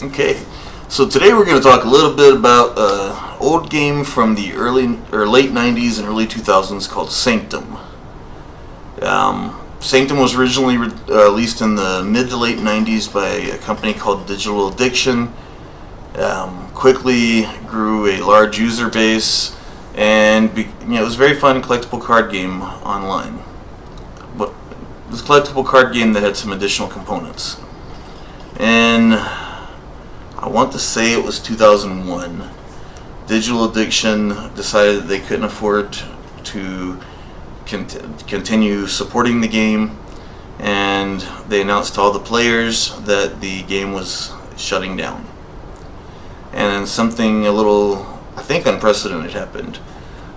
Okay, so today we're going to talk a little bit about an old game from the early or late 90s and early 2000s called Sanctum. Sanctum was originally released in the mid to late 90s by a company called Digital Addiction. Quickly grew a large user base, and it was a very fun collectible card game online. But it was a collectible card game that had some additional components. And I want to say it was 2001. Digital Addiction decided that they couldn't afford to continue supporting the game, and they announced to all the players that the game was shutting down. And then something a little, I think, unprecedented happened.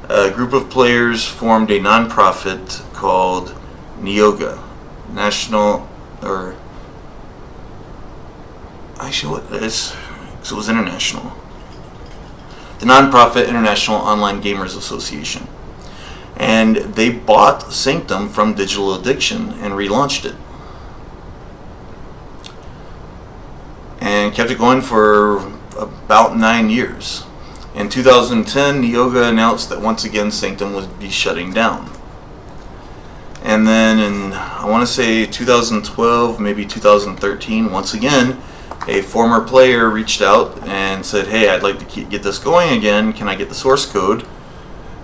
A group of players formed a non-profit called Neoga, National, or actually what it is, because it was international. The non-profit International Online Gamers Association. And they bought Sanctum from Digital Addiction and relaunched it. And kept it going for about 9 years. In 2010, Neoga announced that once again Sanctum would be shutting down. And then in, I want to say 2012, maybe 2013, once again, a former player reached out and said, hey, I'd like to get this going again. Can I get the source code?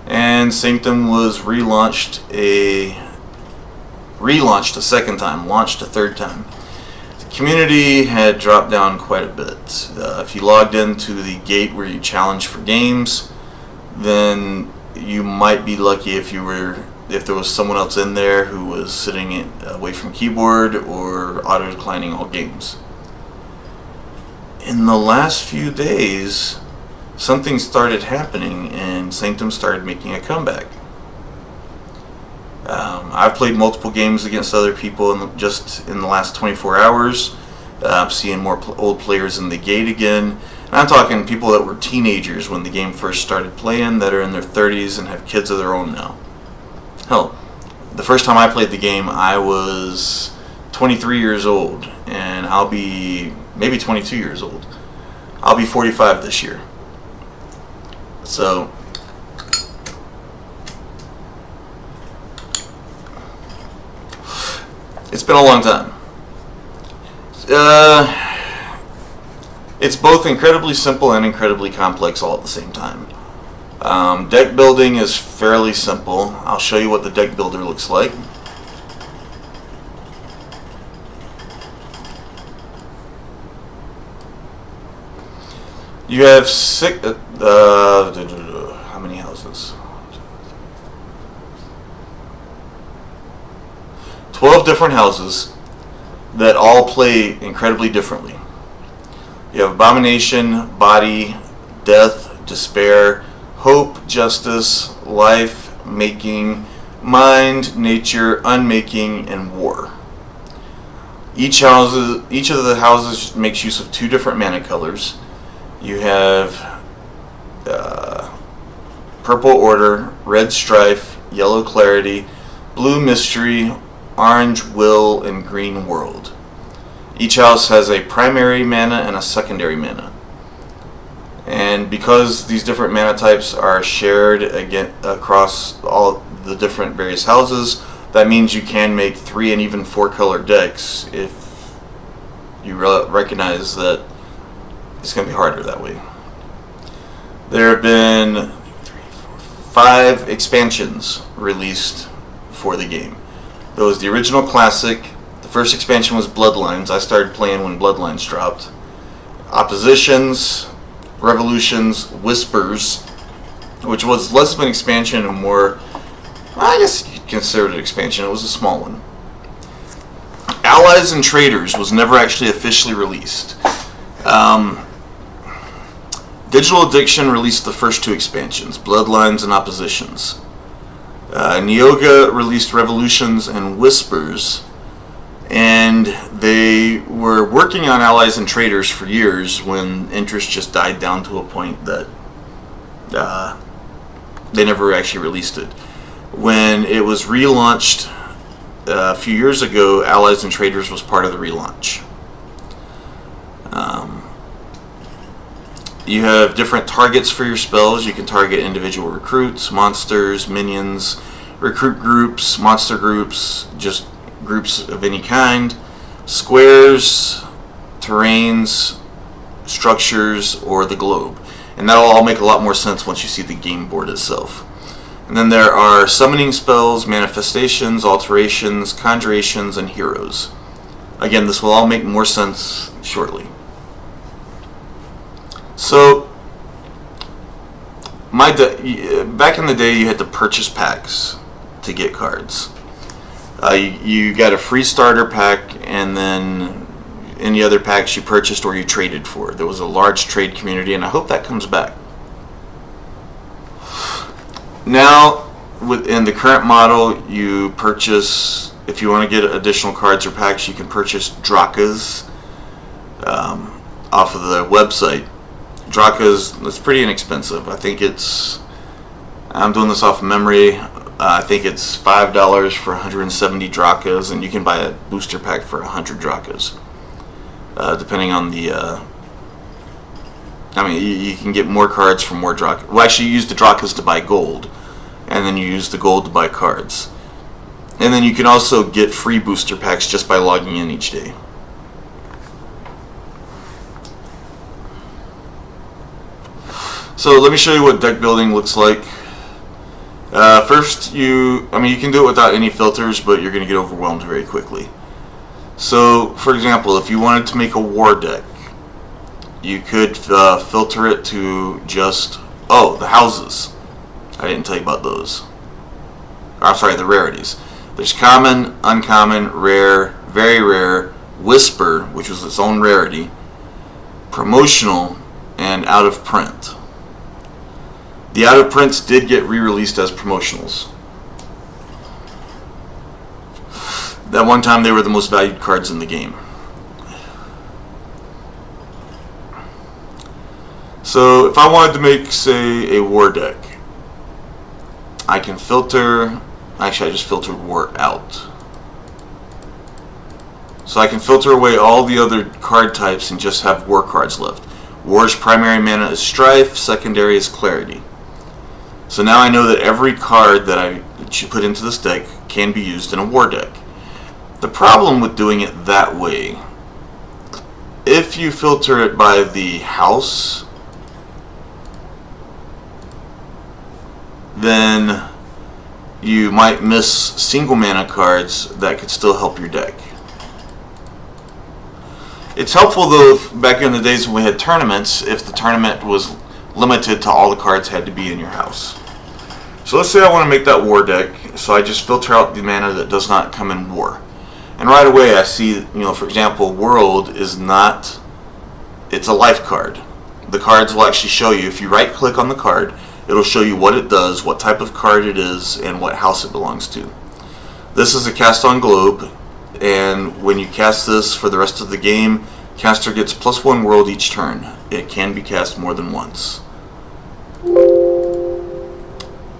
And Sanctum was relaunched a second time, launched a third time. The community had dropped down quite a bit. If you logged into the gate where you challenge for games, then you might be lucky if there was someone else in there who was sitting away from keyboard or auto-declining all games. In the last few days, something started happening and Sanctum started making a comeback. I've played multiple games against other people just in the last 24 hours. I'm seeing more old players in the gate again. And I'm talking people that were teenagers when the game first started playing, that are in their 30s and have kids of their own now. Hell, the first time I played the game, I was 23 years old, and I'll be maybe 22 years old. I'll be 45 this year. So, it's been a long time. It's both incredibly simple and incredibly complex all at the same time. Deck building is fairly simple. I'll show you what the deck builder looks like. You have how many houses? 12 different houses that all play incredibly differently. You have Abomination, Body, Death, Despair, Hope, Justice, Life, Making, Mind, Nature, Unmaking, and War. Each of the houses makes use of 2 different mana colors. You have Purple Order, Red Strife, Yellow Clarity, Blue Mystery, Orange Will, and Green World. Each house has a primary mana and a secondary mana. And because these different mana types are shared across all the different various houses, that means you can make 3 and even 4 color decks if you recognize that it's going to be harder that way. There have been 5 expansions released for the game. There was the original classic. The first expansion was Bloodlines. I started playing when Bloodlines dropped. Oppositions, Revolutions, Whispers, which was less of an expansion and more, I guess you could consider it an expansion. It was a small one. Allies and Traders was never actually officially released. Digital Addiction released the first 2 expansions, Bloodlines and Oppositions. Neoga released Revolutions and Whispers, and they were working on Allies and Traders for years when interest just died down to a point that they never actually released it. When it was relaunched a few years ago, Allies and Traders was part of the relaunch. You have different targets for your spells. You can target individual recruits, monsters, minions, recruit groups, monster groups, just groups of any kind, squares, terrains, structures, or the globe. And that'll all make a lot more sense once you see the game board itself. And then there are summoning spells, manifestations, alterations, conjurations, and heroes. Again, this will all make more sense shortly. So, back in the day, you had to purchase packs to get cards. You got a free starter pack, and then any other packs you purchased or you traded for. There was a large trade community, and I hope that comes back. Now, in the current model, you purchase, if you want to get additional cards or packs, you can purchase Drakas off of the website. Drakas, it's pretty inexpensive. I think I'm doing this off of memory. I think it's $5 for 170 Drakas, and you can buy a booster pack for 100 Drakas. Depending on the... you can get more cards for more Drakas. Well, actually, you use the Drakas to buy gold, and then you use the gold to buy cards. And then you can also get free booster packs just by logging in each day. So let me show you what deck building looks like. First, you can do it without any filters, but you're going to get overwhelmed very quickly. So, for example, if you wanted to make a war deck, you could filter it to just, the houses. I didn't tell you about those. I'm sorry, the rarities. There's common, uncommon, rare, very rare, whisper, which was its own rarity, promotional, and out of print. The out of prints did get re-released as promotionals. That one time they were the most valued cards in the game. So if I wanted to make, say, a war deck, I can filter, actually I just filtered war out. So I can filter away all the other card types and just have war cards left. War's primary mana is Strife, secondary is Clarity. So now I know that every card that you put into this deck can be used in a war deck. The problem with doing it that way, if you filter it by the house, then you might miss single mana cards that could still help your deck. It's helpful though, back in the days when we had tournaments, if the tournament was limited to all the cards had to be in your house. So let's say I want to make that war deck, so I just filter out the mana that does not come in war. And right away I see, for example, World is not, it's a life card. The cards will actually show you, if you right click on the card, it'll show you what it does, what type of card it is, and what house it belongs to. This is a cast on globe, and when you cast this for the rest of the game, caster gets +1 world each turn. It can be cast more than once.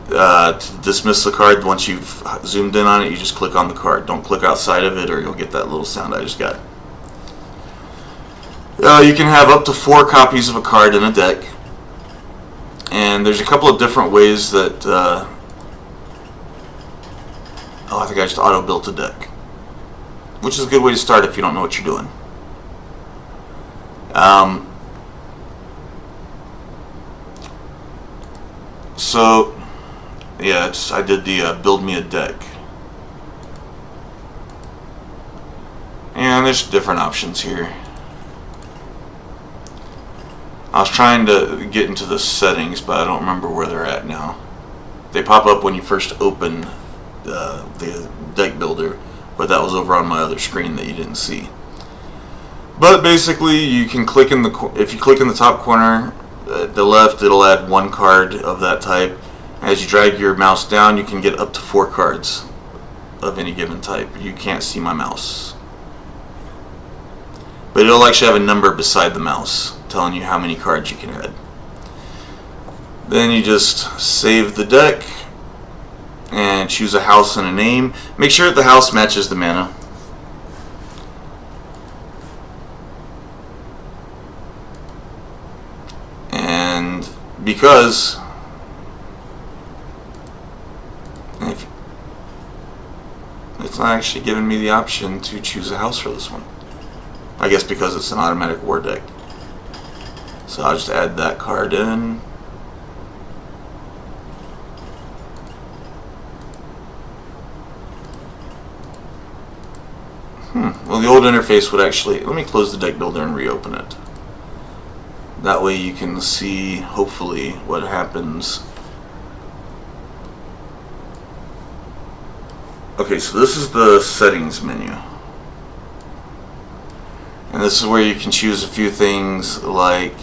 To dismiss the card, once you've zoomed in on it, you just click on the card. Don't click outside of it or you'll get that little sound I just got. You can have up to 4 copies of a card in a deck. And there's a couple of different ways that... I think I just auto-built a deck. Which is a good way to start if you don't know what you're doing. I did the build me a deck. And there's different options here. I was trying to get into the settings, but I don't remember where they're at now. They pop up when you first open the deck builder, but that was over on my other screen that you didn't see. But basically, you can click if you click in the top corner, the left, it'll add 1 card of that type. As you drag your mouse down, you can get up to 4 cards of any given type. You can't see my mouse, but it'll actually have a number beside the mouse telling you how many cards you can add. Then you just save the deck and choose a house and a name. Make sure that the house matches the mana. because it's not actually giving me the option to choose a house for this one. I guess because it's an automatic war deck. So I'll just add that card in. Well, the old interface would actually... Let me close the deck builder and reopen it. That way you can see, hopefully, what happens. Okay, so this is the settings menu. And this is where you can choose a few things like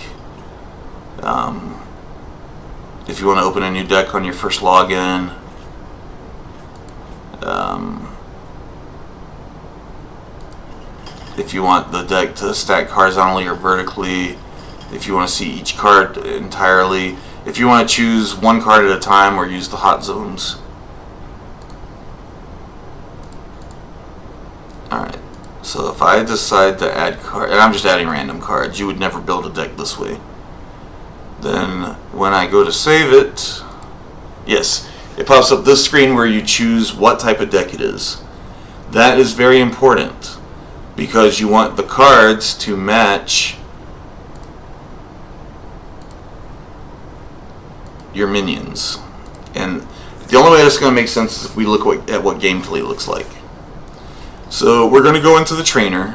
if you want to open a new deck on your first login. If you want the deck to stack horizontally or vertically. If you want to see each card entirely. If you want to choose one card at a time or use the hot zones. Alright, so if I decide to add cards, and I'm just adding random cards, you would never build a deck this way. Then when I go to save it, yes, it pops up this screen where you choose what type of deck it is. That is very important because you want the cards to match your minions. And the only way that's going to make sense is if we look at what gameplay looks like. So we're going to go into the trainer,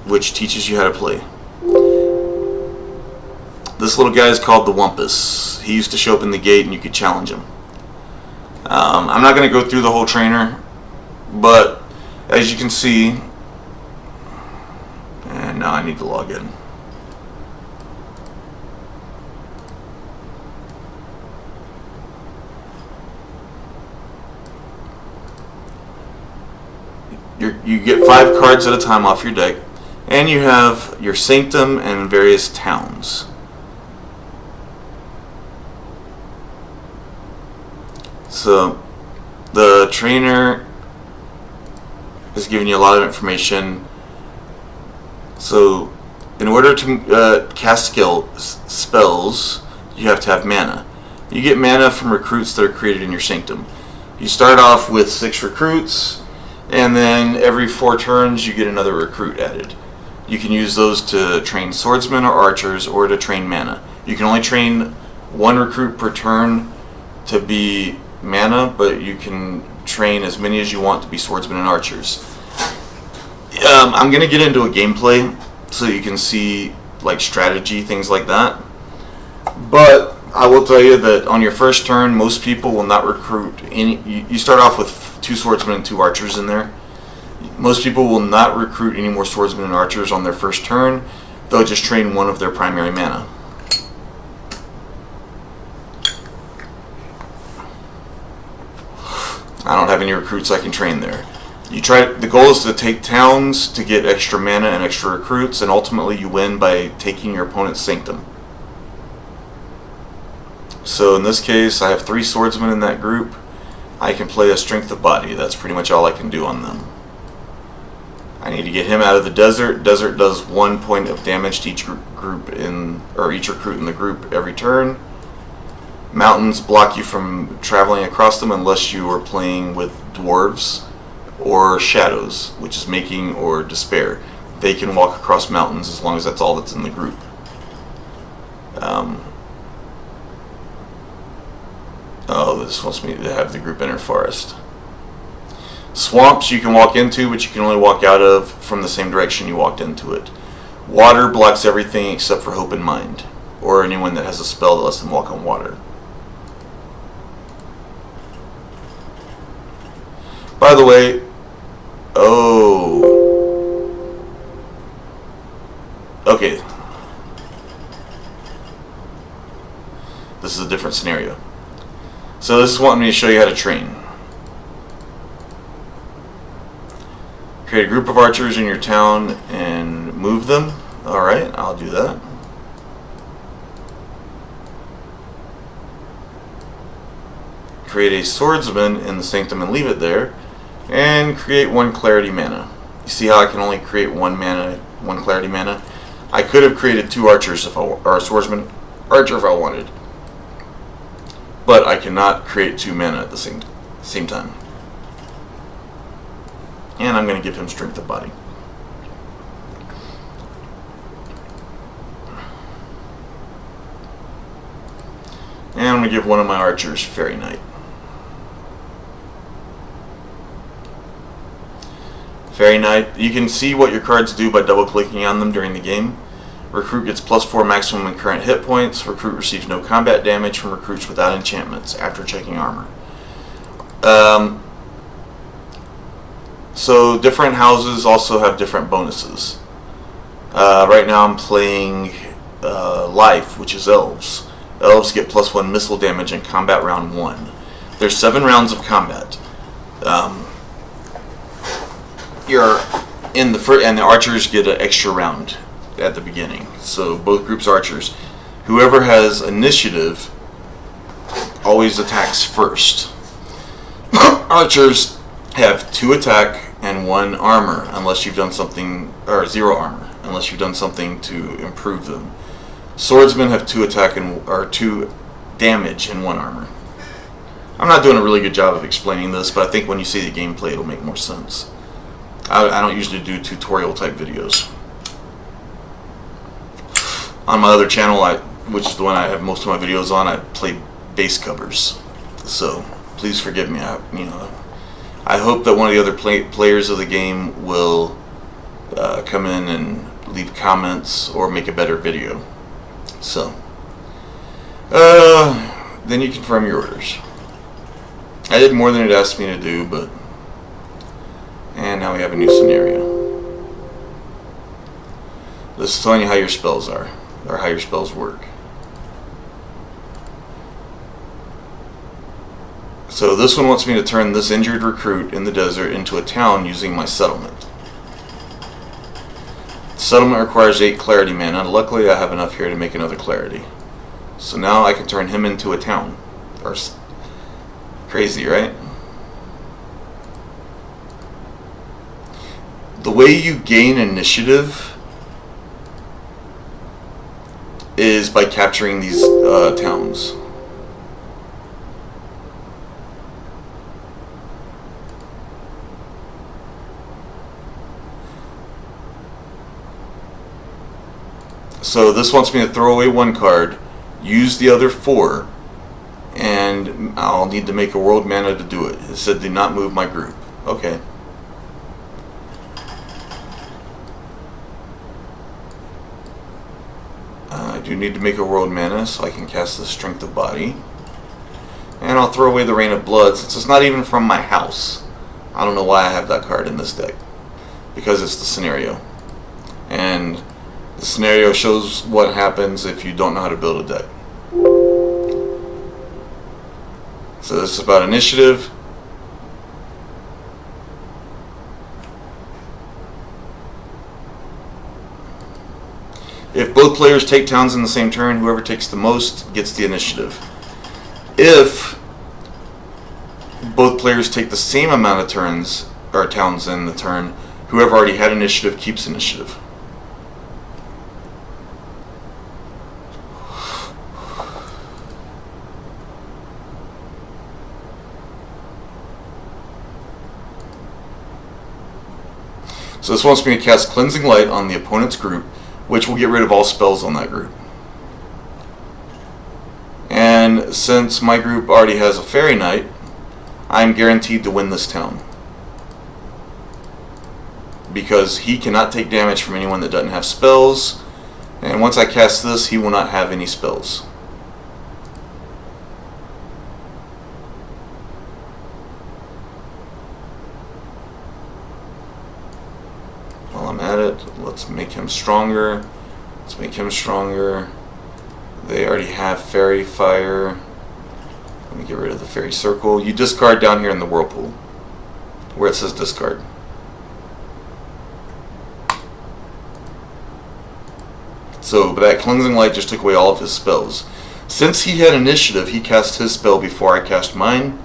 which teaches you how to play. This little guy is called the Wumpus. He used to show up in the gate and you could challenge him. I'm not going to go through the whole trainer, but as you can see, and now I need to log in. You get 5 cards at a time off your deck, and you have your Sanctum and various towns. So the trainer is giving you a lot of information. So in order to cast spells, you have to have mana. You get mana from recruits that are created in your Sanctum. You start off with 6 recruits, and then every 4 turns you get another recruit added. You can use those to train swordsmen or archers or to train mana. You can only train 1 recruit per turn to be mana, but you can train as many as you want to be swordsmen and archers. I'm going to get into a gameplay so you can see like strategy, things like that. But I will tell you that on your first turn, most people will not recruit any. You start off with 2 swordsmen and 2 archers in there. Most people will not recruit any more swordsmen and archers on their first turn. They'll just train 1 of their primary mana. I don't have any recruits I can train there. The goal is to take towns to get extra mana and extra recruits, and ultimately you win by taking your opponent's Sanctum. So in this case, I have 3 swordsmen in that group. I can play a strength of body. That's pretty much all I can do on them. I need to get him out of the desert. Desert does 1 point of damage to each recruit in the group every turn. Mountains block you from traveling across them unless you are playing with dwarves or shadows, which is making or despair. They can walk across mountains as long as that's all that's in the group. Oh, this wants me to have the group enter forest. Swamps you can walk into, but you can only walk out of from the same direction you walked into it. Water blocks everything except for Hope and Mind, or anyone that has a spell that lets them walk on water. By the way, okay. This is a different scenario. So this is wanting me to show you how to train. Create a group of archers in your town and move them. Alright, I'll do that. Create a swordsman in the Sanctum and leave it there. And create 1 clarity mana. You see how I can only create 1 clarity mana? I could have created 2 archers or a swordsman archer if I wanted. but I cannot create 2 mana at the same time. And I'm going to give him Strength of Body. And I'm going to give one of my archers Fairy Knight. Fairy Knight, you can see what your cards do by double clicking on them during the game. Recruit gets +4 maximum and current hit points. Recruit receives no combat damage from recruits without enchantments after checking armor. So different houses also have different bonuses. Right now I'm playing Life, which is Elves. Elves get +1 missile damage in combat round 1. There's 7 rounds of combat. You're in the first, and the archers get an extra round at the beginning. So both groups archers. Whoever has initiative always attacks first. Archers have 2 attack and 1 armor unless you've done something, or 0 armor unless you've done something to improve them. Swordsmen have 2 attack and or 2 damage and 1 armor. I'm not doing a really good job of explaining this, but I think when you see the gameplay it'll make more sense. I don't usually do tutorial type videos. On my other channel, which is the one I have most of my videos on, I play base covers. So please forgive me. I hope that one of the other players of the game will come in and leave comments or make a better video. So then you confirm your orders. I did more than it asked me to do, but and now we have a new scenario. This is telling you how your spells are, or how your spells work. So this one wants me to turn this injured recruit in the desert into a town using my settlement. Settlement requires 8 clarity mana. Luckily I have enough here to make another clarity. So now I can turn him into a town. Crazy, right? The way you gain initiative is by capturing these towns. So this wants me to throw away 1 card, use the other 4, and I'll need to make a world mana to do it. It said do not move my group. Okay. I do need to make a world mana so I can cast the Strength of Body. And I'll throw away the Rain of Blood since it's not even from my house. I don't know why I have that card in this deck. Because it's the scenario. And the scenario shows what happens if you don't know how to build a deck. So this is about initiative. If both players take towns in the same turn, whoever takes the most gets the initiative. If both players take the same amount of turns or towns in the turn, whoever already had initiative keeps initiative. So this wants me to cast Cleansing Light on the opponent's group, which will get rid of all spells on that group. And since my group already has a Fairy Knight, I'm guaranteed to win this town. Because he cannot take damage from anyone that doesn't have spells, and once I cast this, he will not have any spells. While I'm at it, let's make him stronger. Let's make him stronger. They already have Fairy Fire. Let me get rid of the Fairy Circle. You discard down here in the Whirlpool, where it says discard. So that Cleansing Light just took away all of his spells. Since he had initiative, he cast his spell before I cast mine,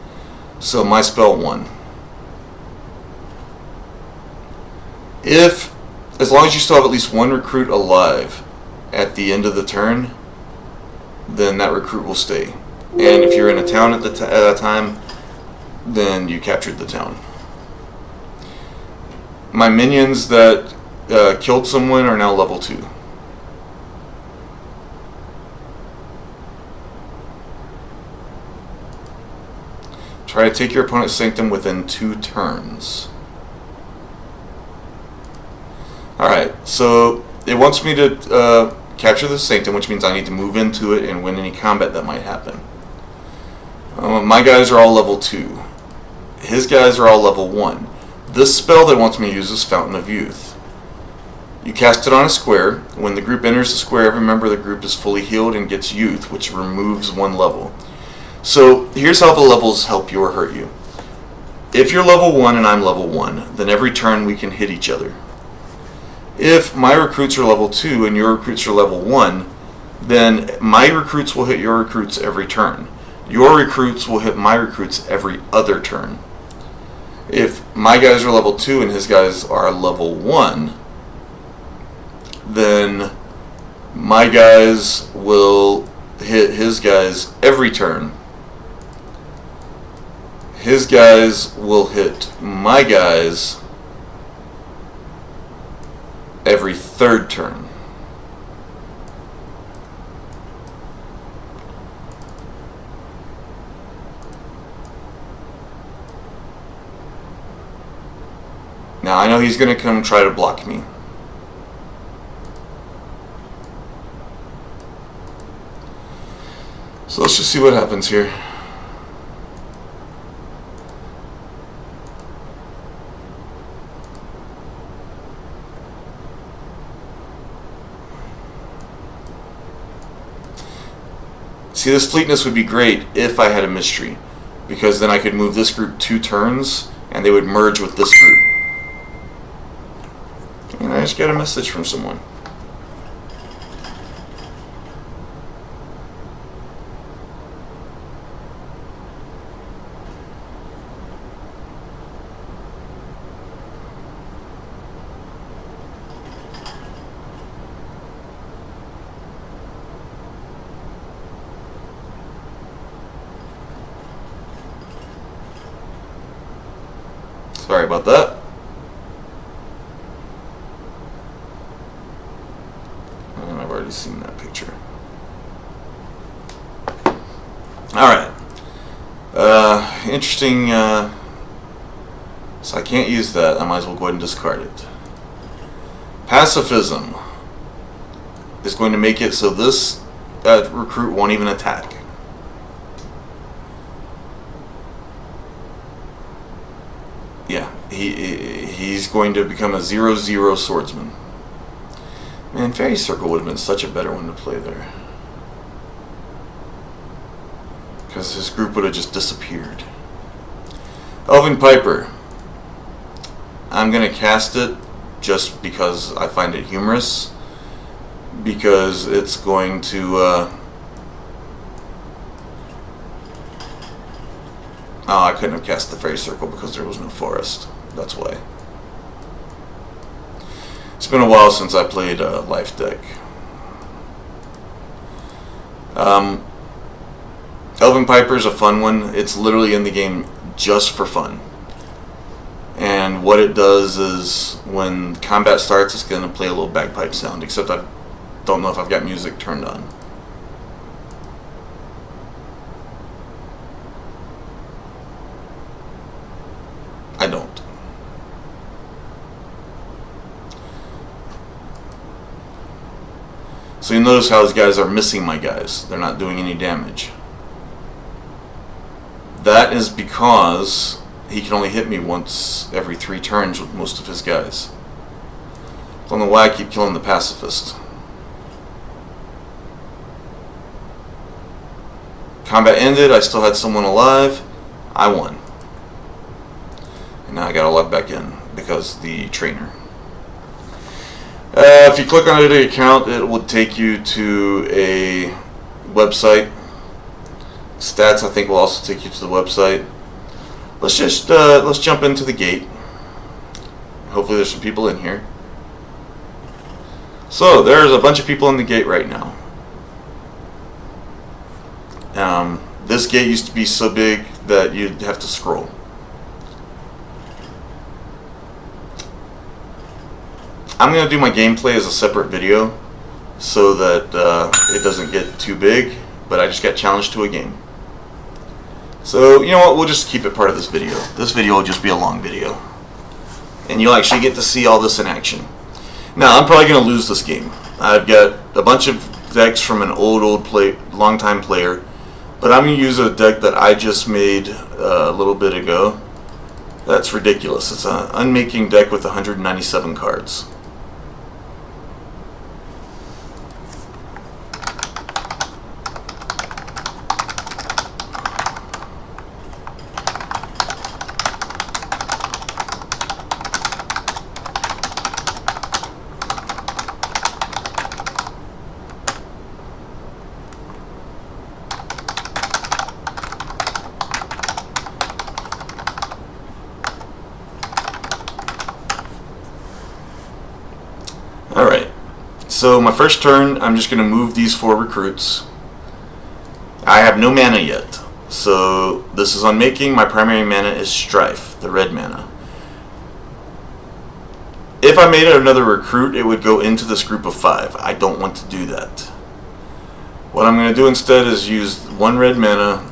so my spell won. As long as you still have at least 1 recruit alive at the end of the turn, then that recruit will stay. And if you're in a town at that time, then you captured the town. My minions that killed someone are now level 2. Try to take your opponent's Sanctum within 2 turns. Alright, so it wants me to capture the Sanctum, which means I need to move into it and win any combat that might happen. My guys are all level 2. His guys are all level 1. This spell that wants me to use is Fountain of Youth. You cast it on a square. When the group enters the square, every member of the group is fully healed and gets Youth, which removes 1 level. So here's how the levels help you or hurt you. If you're level 1 and I'm level 1, then every turn we can hit each other. If my recruits are level 2 and your recruits are level 1, then my recruits will hit your recruits every turn. Your recruits will hit my recruits every other turn. If my guys are level 2 and his guys are level 1, then my guys will hit his guys every turn. His guys will hit my guys every 3rd turn. Now I know he's going to come try to block me. So let's just see what happens here. See, this fleetness would be great if I had a mystery, because then I could move this group 2 turns and they would merge with this group. And I just got a message from someone. Sorry about that. And I've already seen that picture. Alright. Interesting. So I can't use that. I might as well go ahead and discard it. Pacifism is going to make it so this recruit won't even attack. Yeah, he's going to become a 0/0 swordsman. Man, Fairy Circle would have been such a better one to play there. Because his group would have just disappeared. Elven Piper. I'm going to cast it just because I find it humorous. Because it's going to... Oh, I couldn't have cast the Fairy Circle because there was no forest. That's why. It's been a while since I played a Life deck. Elven Piper is a fun one. It's literally in the game just for fun. And what it does is when combat starts, it's going to play a little bagpipe sound, except I don't know if I've got music turned on. I don't. So you notice how his guys are missing my guys. They're not doing any damage. That is because he can only hit me once every 3 turns with most of his guys. I don't know why I keep killing the pacifist. Combat ended, I still had someone alive. I won. And now I gotta log back in because the trainer. If you click on the account, it will take you to a website. Stats, I think, will also take you to the website. Let's just let's jump into the gate. Hopefully, there's some people in here. So there's a bunch of people in the gate right now. this gate used to be so big that you'd have to scroll. I'm going to do my gameplay as a separate video so that it doesn't get too big, but I just got challenged to a game. So, you know what, we'll just keep it part of this video. This video will just be a long video. And you'll actually get to see all this in action. Now, I'm probably going to lose this game. I've got a bunch of decks from an long-time player, but I'm going to use a deck that I just made a little bit ago. That's ridiculous. It's an unmaking deck with 197 cards. Alright, so my first turn, I'm just going to move these 4 recruits. I have no mana yet, so this is unmaking. My primary mana is Strife, the red mana. If I made another recruit, it would go into this group of 5. I don't want to do that. What I'm going to do instead is use 1 red mana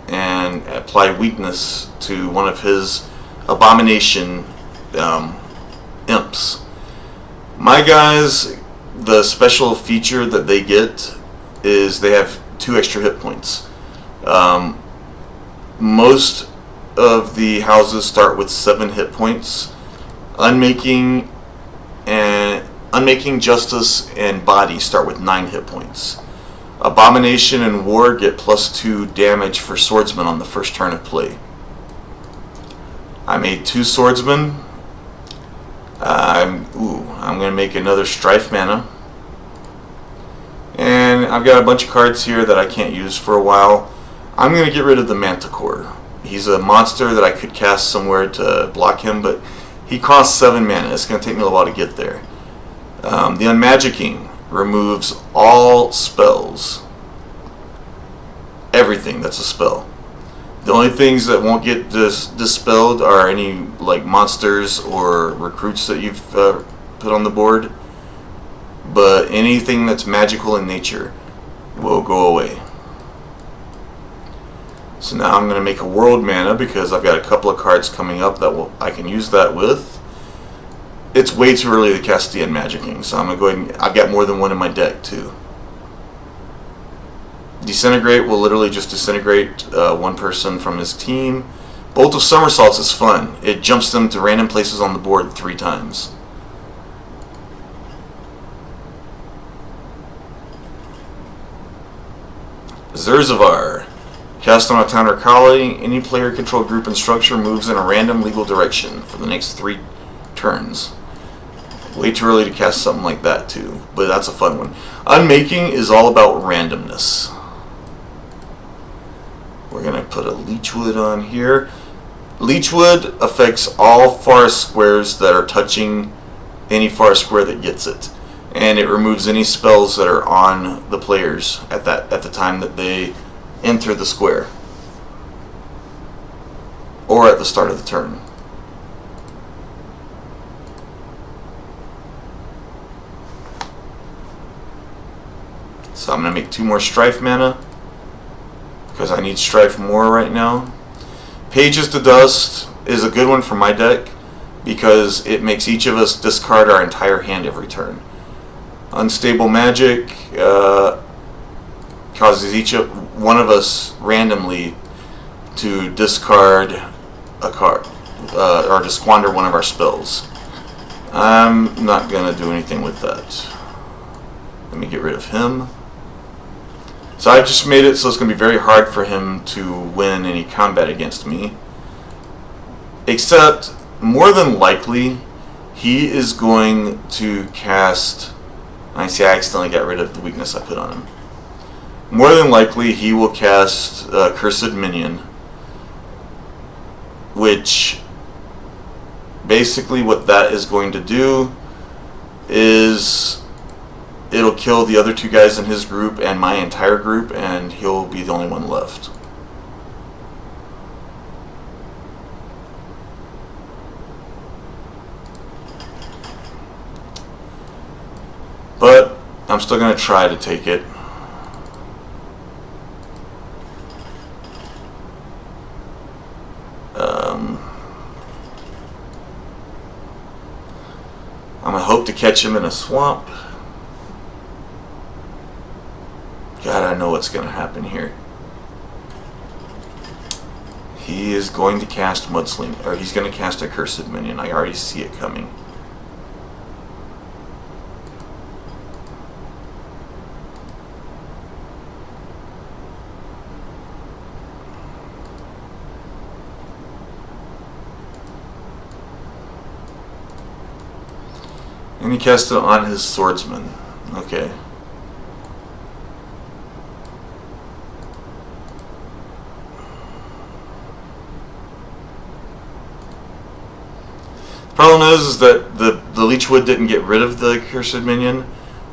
and apply weakness to one of his abomination imps. My guys, the special feature that they get is they have 2 extra hit points. Most of the houses start with 7 hit points. Unmaking, Justice, and Body start with 9 hit points. Abomination and War get +2 damage for Swordsman on the first turn of play. I made 2 Swordsmen. I'm going to make another Strife mana. And I've got a bunch of cards here that I can't use for a while. I'm going to get rid of the Manticore. He's a monster that I could cast somewhere to block him, but he costs 7 mana. It's going to take me a while to get there. The Unmagicking removes all spells. Everything that's a spell. The only things that won't get dispelled are any like monsters or recruits that you've put on the board. But anything that's magical in nature will go away. So now I'm going to make a world mana because I've got a couple of cards coming up that I can use that with. It's way too early to cast the Unmagicking, so I'm going to go ahead and I've got more than one in my deck too. Disintegrate will literally just disintegrate one person from his team. Bolt of Somersaults is fun. It jumps them to random places on the board 3 times. Zurzavar. Cast on a town or colony, any player controlled group and structure moves in a random legal direction for the next 3 turns. Way too early to cast something like that too, but that's a fun one. Unmaking is all about randomness. We're going to put a Leechwood on here. Leechwood affects all forest squares that are touching any forest square that gets it. And it removes any spells that are on the players at the time that they enter the square. Or at the start of the turn. So I'm going to make 2 more Strife mana because I need Strife more right now. Pages to Dust is a good one for my deck because it makes each of us discard our entire hand every turn. Unstable Magic causes each one of us randomly to discard a card or to squander one of our spells. I'm not going to do anything with that. Let me get rid of him. So I just made it so it's going to be very hard for him to win any combat against me. Except, more than likely, he is going to cast... I see I accidentally got rid of the weakness I put on him. More than likely, he will cast Cursed Minion. Which, basically what that is going to do is... it'll kill the other 2 guys in his group and my entire group, and he'll be the only one left. But I'm still going to try to take it. I'm going to hope to catch him in a swamp. God, I know what's going to happen here. He is going to cast Mudsling, or he's going to cast a Cursed Minion. I already see it coming. And he cast it on his swordsman. Okay. Problem is that the Leechwood didn't get rid of the Cursed Minion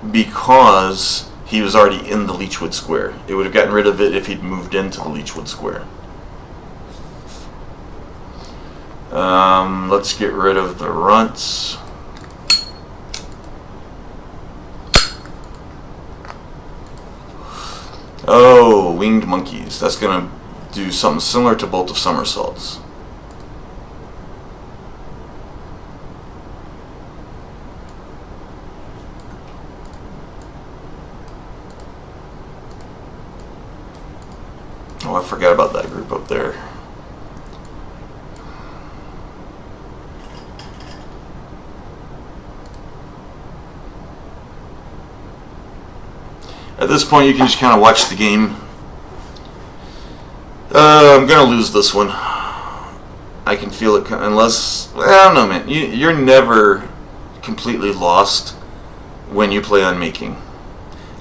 because he was already in the Leechwood square. It would have gotten rid of it if he'd moved into the Leechwood square. Let's get rid of the runts. Oh, Winged Monkeys. That's going to do something similar to Bolt of Somersaults. Oh, I forgot about that group up there. At this point, you can just kind of watch the game. I'm going to lose this one. I can feel it, unless... I don't know, man. You're never completely lost when you play Unmaking.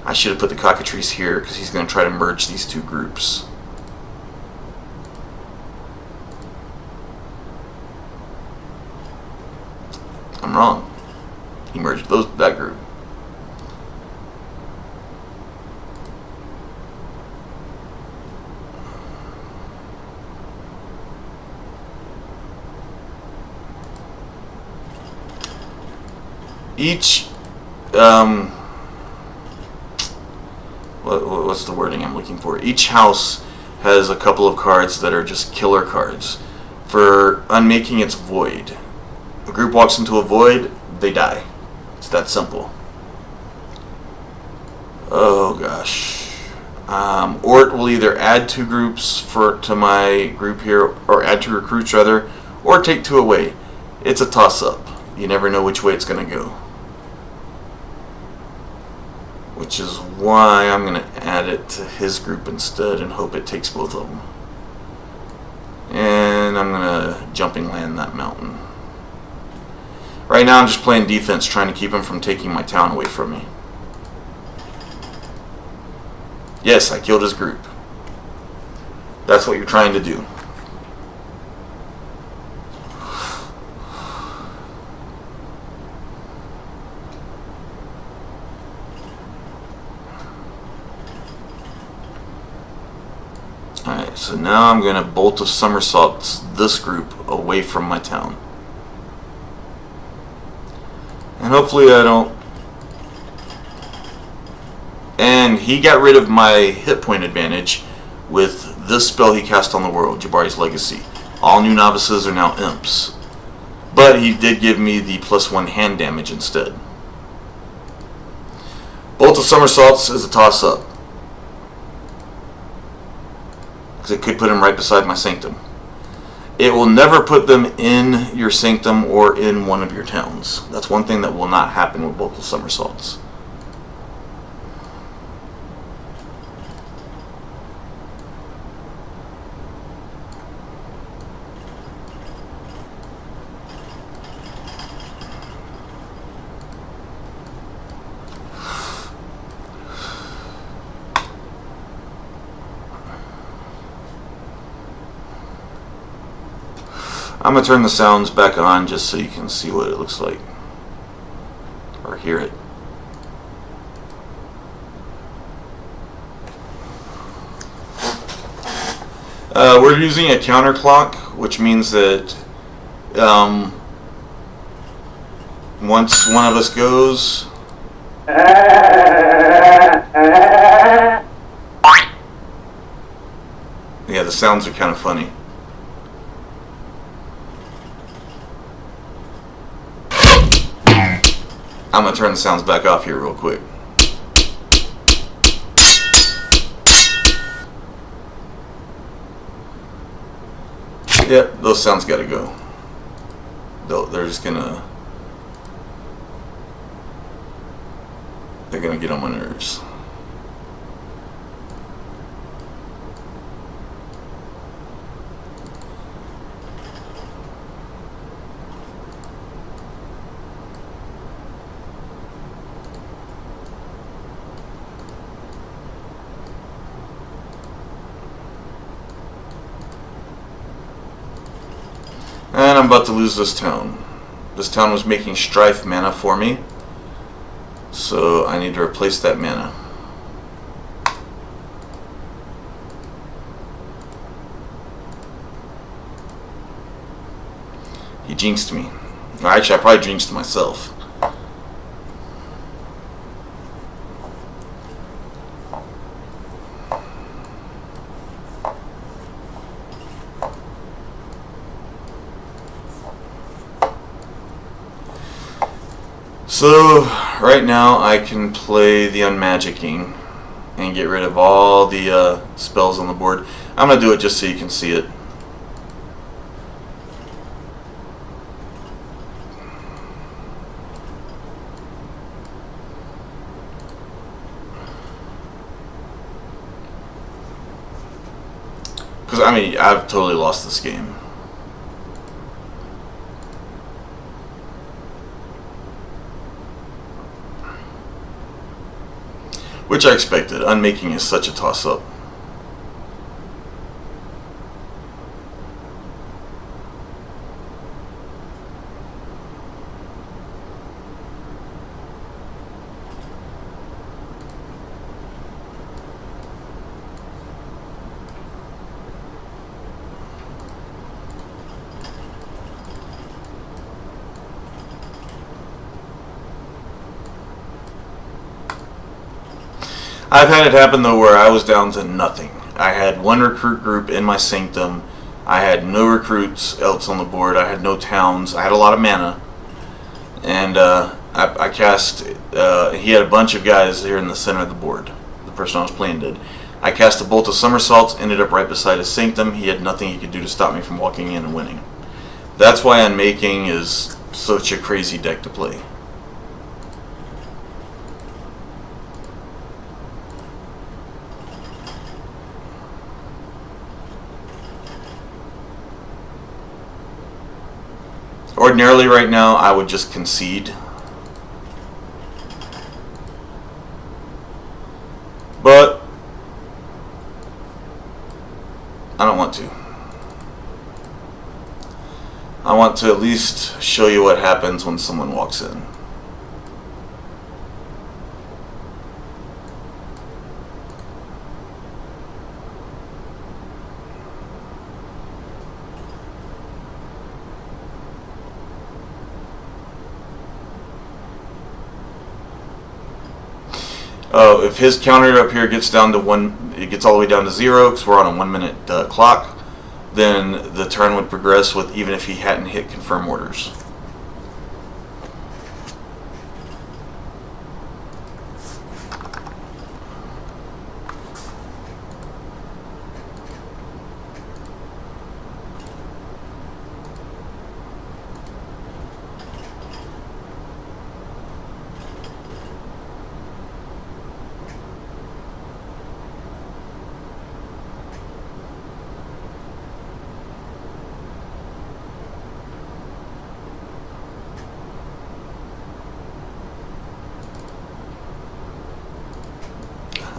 I should have put the Cockatrice here, because he's going to try to merge these two groups. I'm wrong. He merged that group. Each, what's the wording I'm looking for? Each house has a couple of cards that are just killer cards. For Unmaking, it's Void. A group walks into a void, they die. It's that simple. Oh gosh. Ort will either add 2 groups to my group here, or add 2 recruits rather, or take 2 away. It's a toss-up. You never know which way it's going to go. Which is why I'm going to add it to his group instead and hope it takes both of them. And I'm going to jumping land that mountain. Right now I'm just playing defense, trying to keep him from taking my town away from me. Yes, I killed his group. That's what you're trying to do. Alright, so now I'm going to Bolt of Somersaults this group away from my town. And hopefully I don't... And he got rid of my hit point advantage with this spell he cast on the world, Jabari's Legacy. All new novices are now imps. But he did give me the +1 hand damage instead. Bolt of Somersaults is a toss-up. Because it could put him right beside my Sanctum. It will never put them in your Sanctum or in one of your towns. That's one thing that will not happen with Bolt of Somersaults. I'm going to turn the sounds back on just so you can see what it looks like. Or hear it. We're using a counterclock, which means that once one of us goes, Yeah, the sounds are kind of funny. I'm going to turn the sounds back off here real quick. Yep, those sounds got to go. They're just going to... They're going to get on my nerves. And I'm about to lose this town. This town was making strife mana for me, so I need to replace that mana. He jinxed me. Actually, I probably jinxed myself. So, right now I can play the Unmagicking and get rid of all the spells on the board. I'm going to do it just so you can see it. Because, I mean, I've totally lost this game. Which I expected. Unmaking is such a toss-up. I've had it happen though where I was down to nothing. I had one recruit group in my Sanctum. I had no recruits else on the board. I had no towns. I had a lot of mana. And I cast, he had a bunch of guys here in the center of the board. The person I was playing did. I cast a bolt of somersaults, ended up right beside his Sanctum. He had nothing he could do to stop me from walking in and winning. That's why Unmaking is such a crazy deck to play. Ordinarily right now I would just concede, but I don't want to. I want to at least show you what happens when someone walks in. If his counter up here gets down to 1, it gets all the way down to 0 because we're on a 1 minute clock, then the turn would progress with even if he hadn't hit confirm orders.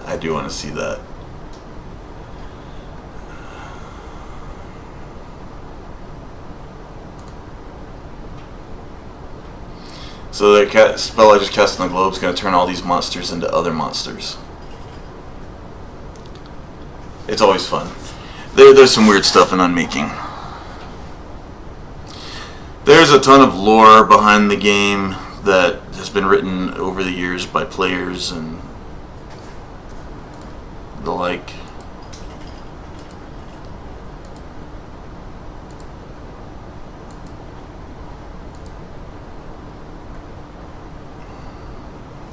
I do want to see that. So the spell I just cast on the globe is going to turn all these monsters into other monsters. It's always fun. There's some weird stuff in Unmaking. There's a ton of lore behind the game, that has been written over the years by players and the like.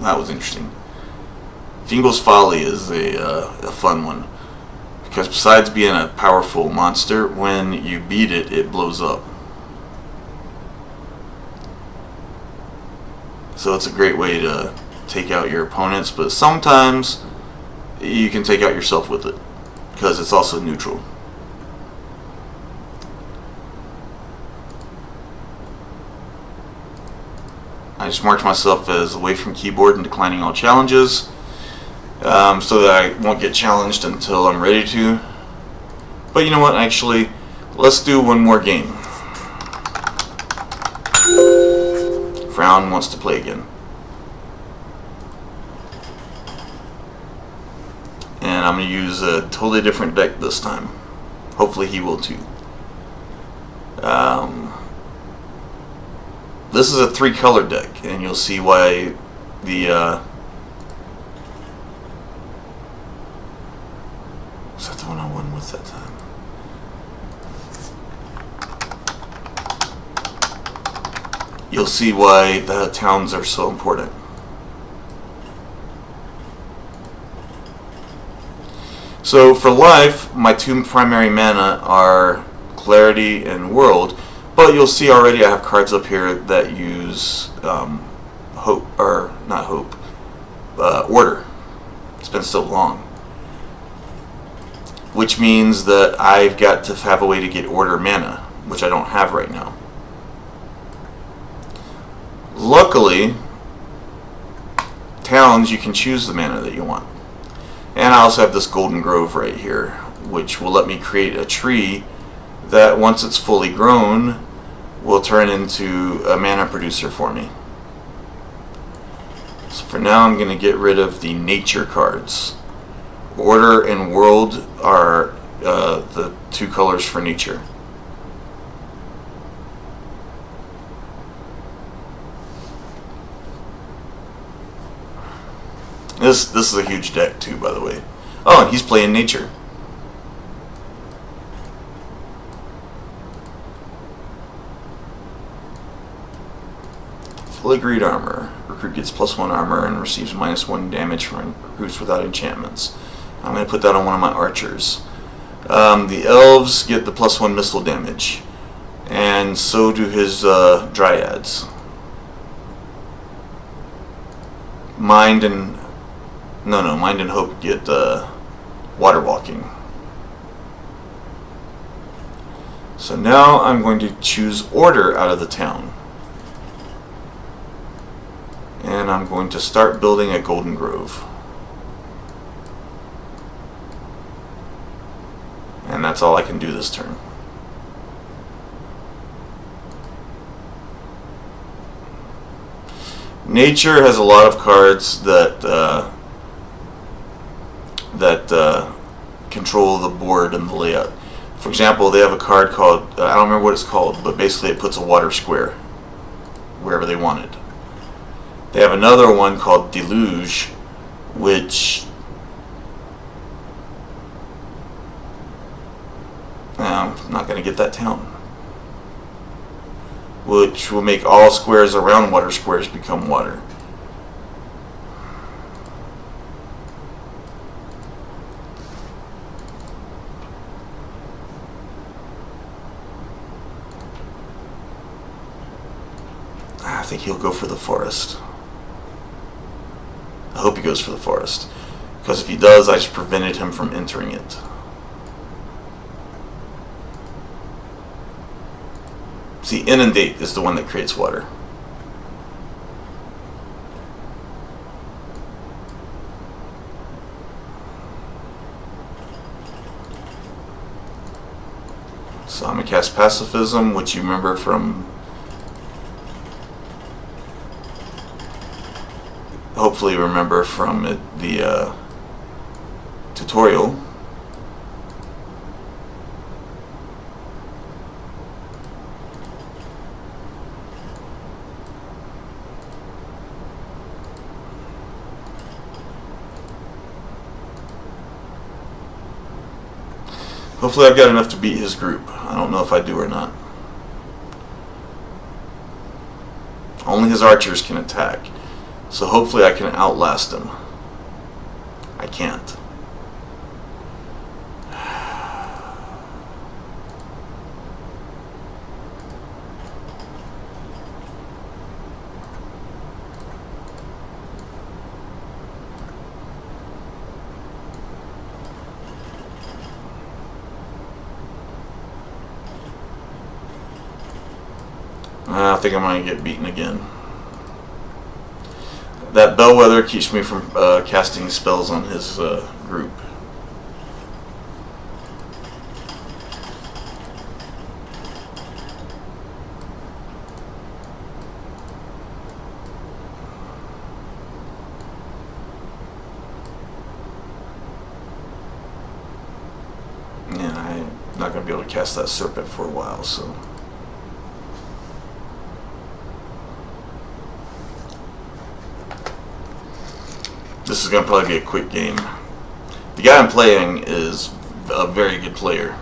That was interesting. Fingal's Folly is a fun one, because besides being a powerful monster, when you beat it, it blows up. So it's a great way to take out your opponents, but sometimes you can take out yourself with it, because it's also neutral. I just marked myself as away from keyboard and declining all challenges, so that I won't get challenged until I'm ready to. But you know what, actually, let's do one more game. Frown wants to play again. And I'm going to use a totally different deck this time. Hopefully he will too. This is a 3-color deck, and you'll see why the is that the one I won with that time? You'll see why the towns are so important. So for life, my 2 primary mana are Clarity and World, but you'll see already I have cards up here that use Hope, or not Hope, Order. It's been so long. Which means that I've got to have a way to get Order mana, which I don't have right now. Luckily, towns, you can choose the mana that you want. And I also have this Golden Grove right here, which will let me create a tree that, once it's fully grown, will turn into a mana producer for me. So for now, I'm going to get rid of the nature cards. Order and World are the 2 colors for nature. This is a huge deck too, by the way. Oh, and he's playing nature. Filigreed Armor. Recruit gets +1 armor and receives -1 damage from recruits without enchantments. I'm going to put that on one of my archers. The elves get the +1 missile damage, and so do his dryads. Mind and Hope get water walking. So now I'm going to choose Order out of the town. And I'm going to start building a Golden Grove. And that's all I can do this turn. Nature has a lot of cards that control the board and the layout. For example, they have a card called, I don't remember what it's called, but basically it puts a water square wherever they want it. They have another one called Deluge, which I'm not going to get that town, which will make all squares around water squares become water. I think he'll go for the forest. I hope he goes for the forest, because if he does, I just prevented him from entering it. See, Inundate is the one that creates water. So I'm going to cast Pacifism, which you remember from, hopefully remember from the tutorial. Hopefully I've got enough to beat his group. I don't know if I do or not. Only his archers can attack. So hopefully I can outlast him. I can't. I think I'm going to get beaten again. That bellwether keeps me from casting spells on his group. And I'm not going to be able to cast that serpent for a while, so... This is going to probably be a quick game. The guy I'm playing is a very good player.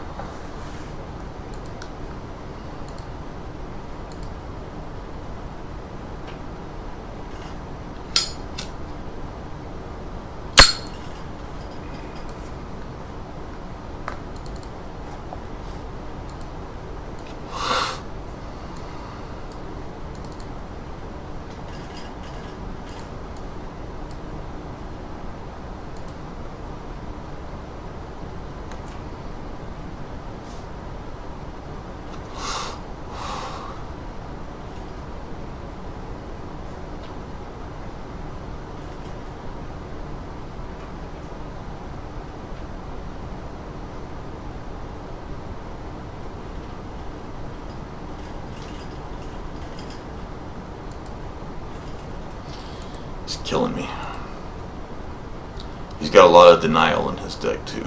He's killing me. He's got a lot of denial in his deck too.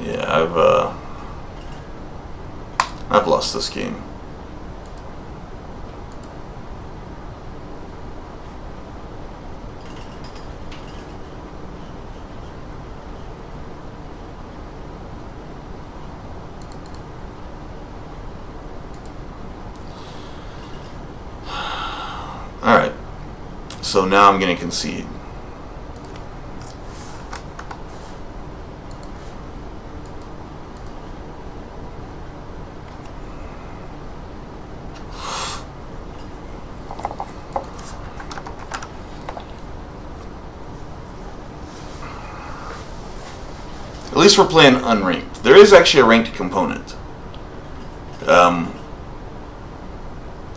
Yeah, I've lost this game. Alright, so now I'm going to concede. At least we're playing unranked. There is actually a ranked component.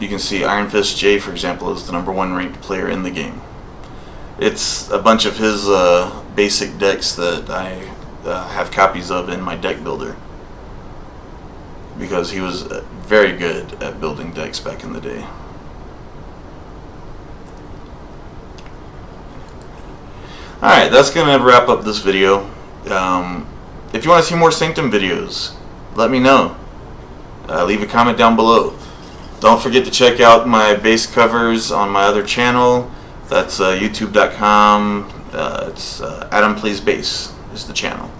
You can see Iron Fist J, for example, is the #1 ranked player in the game. It's a bunch of his basic decks that I have copies of in my deck builder, because he was very good at building decks back in the day. Alright, that's going to wrap up this video. If you want to see more Sanctum videos, let me know. Leave a comment down below. Don't forget to check out my base covers on my other channel. That's youtube.com. It's Adam Plays Bass is the channel.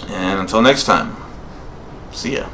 And until next time, see ya.